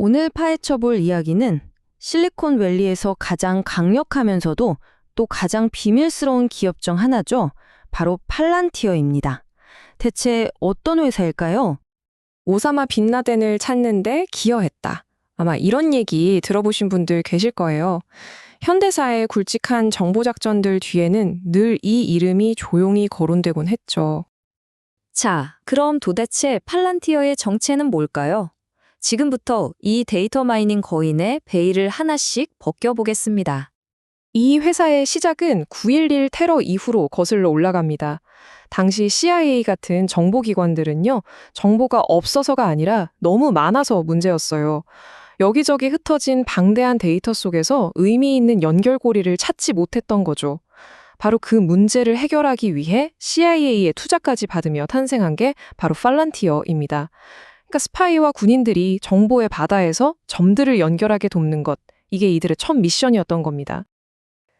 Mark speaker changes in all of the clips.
Speaker 1: 오늘 파헤쳐볼 이야기는 실리콘밸리에서 가장 강력하면서도 또 가장 비밀스러운 기업 중 하나죠. 바로 팔란티어입니다. 대체 어떤 회사일까요?
Speaker 2: 오사마 빈라덴을 찾는데 기여했다. 아마 이런 얘기 들어보신 분들 계실 거예요. 현대사의 굵직한 정보작전들 뒤에는 늘 이 이름이 조용히 거론되곤 했죠.
Speaker 3: 자, 그럼 도대체 팔란티어의 정체는 뭘까요? 지금부터 이 데이터 마이닝 거인의 베일을 하나씩 벗겨보겠습니다.
Speaker 2: 이 회사의 시작은 9.11 테러 이후로 거슬러 올라갑니다. 당시 CIA 같은 정보기관들은요, 정보가 없어서가 아니라 너무 많아서 문제였어요. 여기저기 흩어진 방대한 데이터 속에서 의미 있는 연결고리를 찾지 못했던 거죠. 바로 그 문제를 해결하기 위해 CIA의 투자까지 받으며 탄생한 게 바로 팔란티어입니다. 그러니까 스파이와 군인들이 정보의 바다에서 점들을 연결하게 돕는 것, 이게 이들의 첫 미션이었던 겁니다.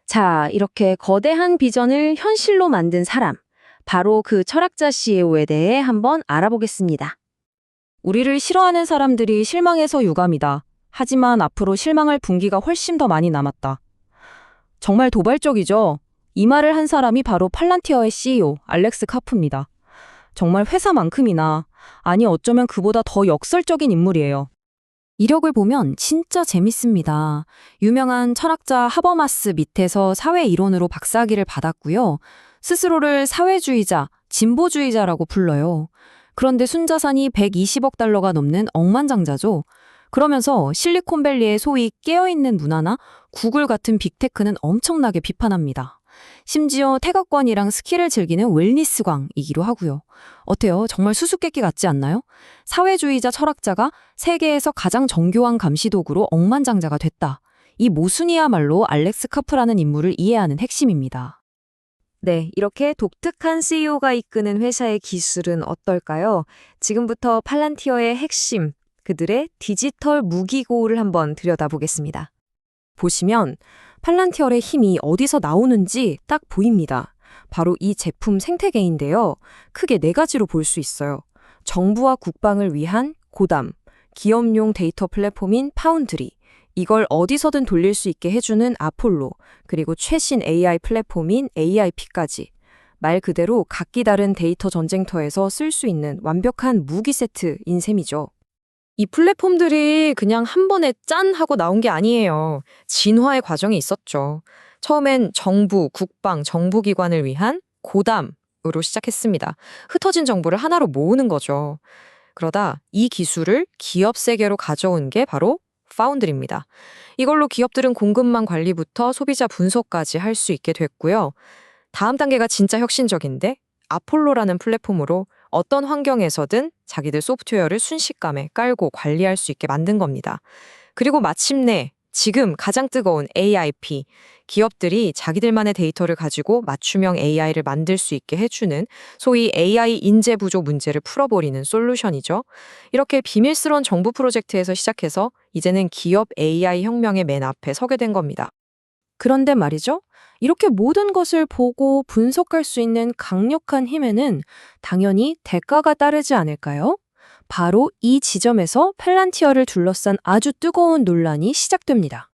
Speaker 3: 자, 이렇게 거대한 비전을 현실로 만든 사람, 바로 그 철학자 CEO에 대해 한번 알아보겠습니다.
Speaker 1: 우리를 싫어하는 사람들이 실망해서 유감이다. 하지만 앞으로 실망할 분기가 훨씬 더 많이 남았다. 정말 도발적이죠? 이 말을 한 사람이 바로 팔란티어의 CEO, 알렉스 카프입니다. 정말 회사만큼이나, 아니 어쩌면 그보다 더 역설적인 인물이에요. 이력을 보면 진짜 재밌습니다. 유명한 철학자 하버마스 밑에서 사회 이론으로 박사학위를 받았고요. 스스로를 사회주의자, 진보주의자라고 불러요. 그런데 순자산이 120억 달러가 넘는 억만장자죠. 그러면서 실리콘밸리의 소위 깨어있는 문화나 구글 같은 빅테크는 엄청나게 비판합니다. 심지어 태극권이랑 스키를 즐기는 웰니스광이기도 하고요. 어때요? 정말 수수께끼 같지 않나요? 사회주의자 철학자가 세계에서 가장 정교한 감시도구로 억만장자가 됐다. 이 모순이야말로 알렉스 카프라는 인물을 이해하는 핵심입니다.
Speaker 3: 네, 이렇게 독특한 CEO가 이끄는 회사의 기술은 어떨까요? 지금부터 팔란티어의 핵심, 그들의 디지털 무기고를 한번 들여다보겠습니다.
Speaker 2: 보시면 팔란티어의 힘이 어디서 나오는지 딱 보입니다. 바로 이 제품 생태계인데요. 크게 4가지로 볼 수 있어요. 정부와 국방을 위한 고담, 기업용 데이터 플랫폼인 파운드리, 이걸 어디서든 돌릴 수 있게 해주는 아폴로, 그리고 최신 AI 플랫폼인 AIP까지. 말 그대로 각기 다른 데이터 전쟁터에서 쓸 수 있는 완벽한 무기 세트인 셈이죠. 이 플랫폼들이 그냥 한 번에 짠 하고 나온 게 아니에요. 진화의 과정이 있었죠. 처음엔 정부, 국방, 정보기관을 위한 고담으로 시작했습니다. 흩어진 정보를 하나로 모으는 거죠. 그러다 이 기술을 기업 세계로 가져온 게 바로 파운드리입니다. 이걸로 기업들은 공급망 관리부터 소비자 분석까지 할 수 있게 됐고요. 다음 단계가 진짜 혁신적인데 아폴로라는 플랫폼으로 어떤 환경에서든 자기들 소프트웨어를 순식간에 깔고 관리할 수 있게 만든 겁니다. 그리고 마침내 지금 가장 뜨거운 AIP, 기업들이 자기들만의 데이터를 가지고 맞춤형 AI를 만들 수 있게 해주는 소위 AI 인재 부족 문제를 풀어버리는 솔루션이죠. 이렇게 비밀스러운 정부 프로젝트에서 시작해서 이제는 기업 AI 혁명의 맨 앞에 서게 된 겁니다. 그런데 말이죠. 이렇게 모든 것을 보고 분석할 수 있는 강력한 힘에는 당연히 대가가 따르지 않을까요? 바로 이 지점에서 팔란티어를 둘러싼 아주 뜨거운 논란이 시작됩니다.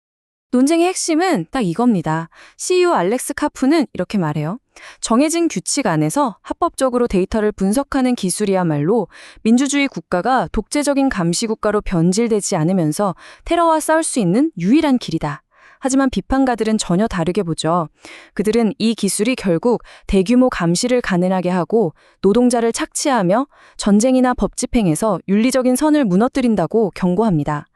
Speaker 2: 논쟁의 핵심은 딱 이겁니다. CEO 알렉스 카프는 이렇게 말해요. 정해진 규칙 안에서 합법적으로 데이터를 분석하는 기술이야말로 민주주의 국가가 독재적인 감시국가로 변질되지 않으면서 테러와 싸울 수 있는 유일한 길이다. 하지만 비판가들은 전혀 다르게 보죠. 그들은 이 기술이 결국 대규모 감시를 가능하게 하고 노동자를 착취하며 전쟁이나 법 집행에서 윤리적인 선을 무너뜨린다고 경고합니다.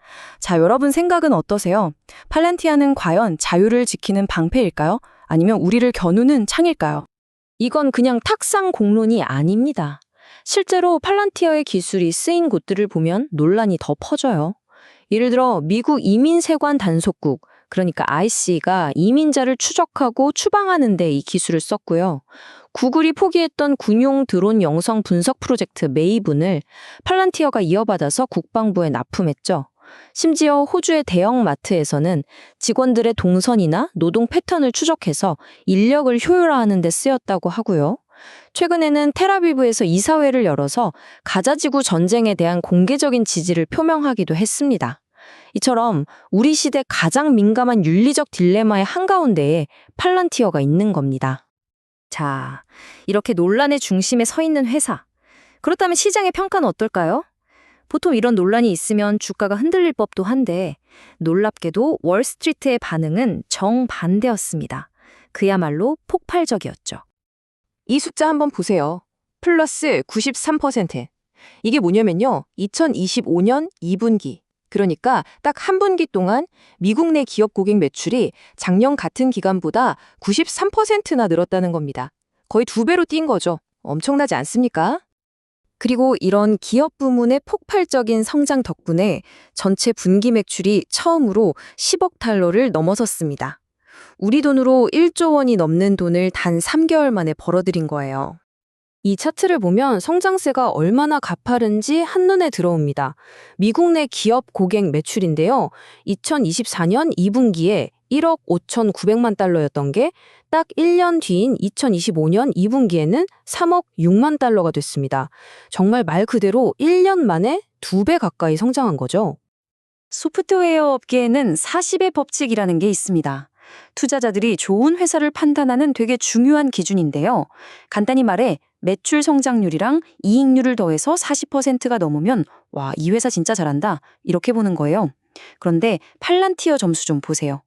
Speaker 2: 자, 여러분 생각은 어떠세요? 팔란티아는 과연 자유를 지키는 방패일까요? 아니면 우리를 겨누는 창일까요?
Speaker 3: 이건 그냥 탁상 공론이 아닙니다. 실제로 팔란티어의 기술이 쓰인 곳들을 보면 논란이 더 퍼져요. 예를 들어 미국 이민세관 단속국, 그러니까 IC가 이민자를 추적하고 추방하는 데 이 기술을 썼고요. 구글이 포기했던 군용 드론 영상 분석 프로젝트 메이븐을 팔란티어가 이어받아서 국방부에 납품했죠. 심지어 호주의 대형 마트에서는 직원들의 동선이나 노동 패턴을 추적해서 인력을 효율화하는 데 쓰였다고 하고요. 최근에는 텔아비브에서 이사회를 열어서 가자지구 전쟁에 대한 공개적인 지지를 표명하기도 했습니다. 이처럼 우리 시대 가장 민감한 윤리적 딜레마의 한가운데에 팔란티어가 있는 겁니다. 자, 이렇게 논란의 중심에 서 있는 회사. 그렇다면 시장의 평가는 어떨까요? 보통 이런 논란이 있으면 주가가 흔들릴 법도 한데 놀랍게도 월스트리트의 반응은 정반대였습니다. 그야말로 폭발적이었죠.
Speaker 2: 이 숫자 한번 보세요. 플러스 93%. 이게 뭐냐면요. 2025년 2분기. 그러니까 딱 한 분기 동안 미국 내 기업 고객 매출이 작년 같은 기간보다 93%나 늘었다는 겁니다. 거의 2배로 뛴 거죠. 엄청나지 않습니까? 그리고 이런 기업 부문의 폭발적인 성장 덕분에 전체 분기 매출이 처음으로 10억 달러를 넘어섰습니다. 우리 돈으로 1조 원이 넘는 돈을 단 3개월 만에 벌어들인 거예요. 이 차트를 보면 성장세가 얼마나 가파른지 한눈에 들어옵니다. 미국 내 기업 고객 매출인데요. 2024년 2분기에 1억 5,900만 달러였던 게 딱 1년 뒤인 2025년 2분기에는 3억 6만 달러가 됐습니다. 정말 말 그대로 1년 만에 2배 가까이 성장한 거죠.
Speaker 3: 소프트웨어 업계에는 40의 법칙이라는 게 있습니다. 투자자들이 좋은 회사를 판단하는 되게 중요한 기준인데요. 간단히 말해 매출 성장률이랑 이익률을 더해서 40%가 넘으면 와, 이 회사 진짜 잘한다. 이렇게 보는 거예요. 그런데 팔란티어 점수 좀 보세요.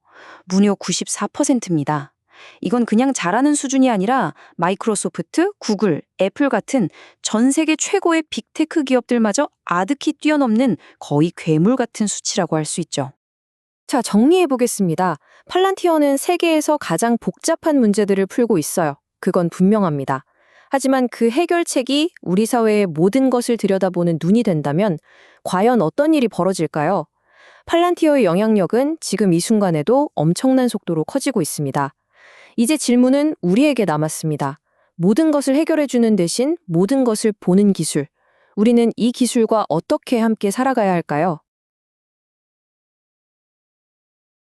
Speaker 3: 무려 94%입니다. 이건 그냥 잘하는 수준이 아니라 마이크로소프트, 구글, 애플 같은 전 세계 최고의 빅테크 기업들마저 아득히 뛰어넘는 거의 괴물 같은 수치라고 할 수 있죠.
Speaker 2: 자, 정리해 보겠습니다. 팔란티어는 세계에서 가장 복잡한 문제들을 풀고 있어요. 그건 분명합니다. 하지만 그 해결책이 우리 사회의 모든 것을 들여다보는 눈이 된다면 과연 어떤 일이 벌어질까요? 팔란티어의 영향력은 지금 이 순간에도 엄청난 속도로 커지고 있습니다. 이제 질문은 우리에게 남았습니다. 모든 것을 해결해주는 대신 모든 것을 보는 기술. 우리는 이 기술과 어떻게 함께 살아가야 할까요?